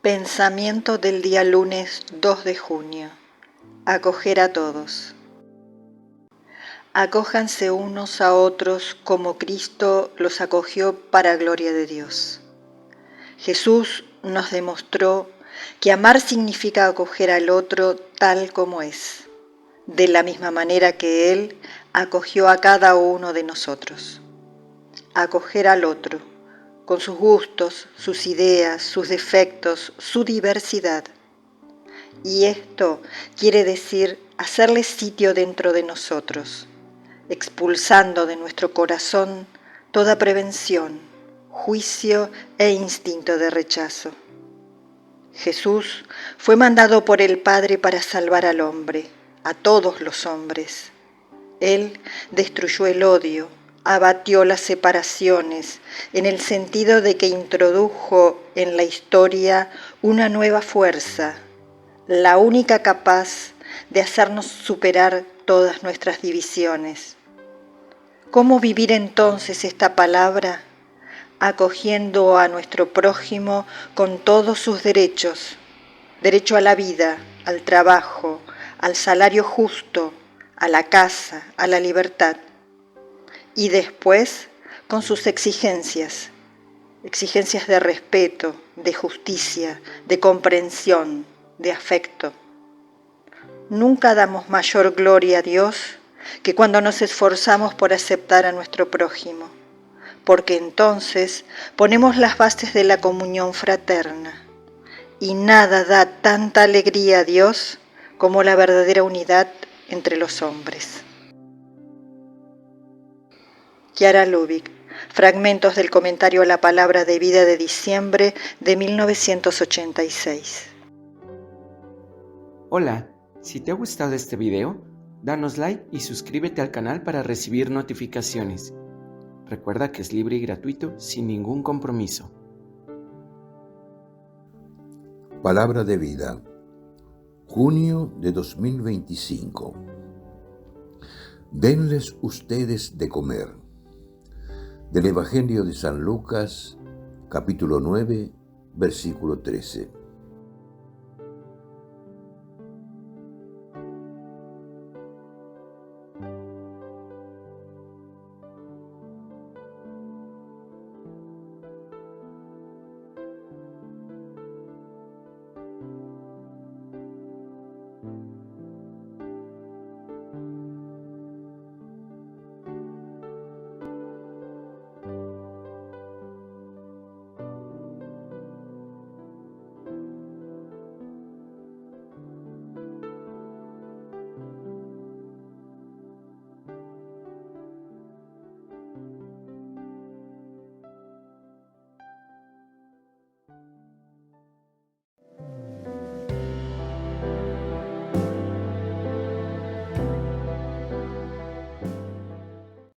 Pensamiento del día lunes 2 de junio. Acoger a todos. Acójanse unos a otros como Cristo los acogió para gloria de Dios. Jesús nos demostró que amar significa acoger al otro tal como es, de la misma manera que Él acogió a cada uno de nosotros. Acoger al otro, con sus gustos, sus ideas, sus defectos, su diversidad. Y esto quiere decir hacerle sitio dentro de nosotros, expulsando de nuestro corazón toda prevención, juicio e instinto de rechazo. Jesús fue mandado por el Padre para salvar al hombre, a todos los hombres. Él destruyó el odio, abatió las separaciones, en el sentido de que introdujo en la historia una nueva fuerza, la única capaz de hacernos superar todas nuestras divisiones. ¿Cómo vivir entonces esta palabra? Acogiendo a nuestro prójimo con todos sus derechos: derecho a la vida, al trabajo, al salario justo, a la casa, a la libertad. Y después con sus exigencias de respeto, de justicia, de comprensión, de afecto. Nunca damos mayor gloria a Dios que cuando nos esforzamos por aceptar a nuestro prójimo, porque entonces ponemos las bases de la comunión fraterna, y nada da tanta alegría a Dios como la verdadera unidad entre los hombres. Chiara Lubich, fragmentos del comentario a la palabra de vida de diciembre de 1986. Hola, si te ha gustado este video, danos like y suscríbete al canal para recibir notificaciones. Recuerda que es libre y gratuito, sin ningún compromiso. Palabra de vida, junio de 2025. Denles ustedes de comer. Del Evangelio de San Lucas, capítulo 9, versículo 13.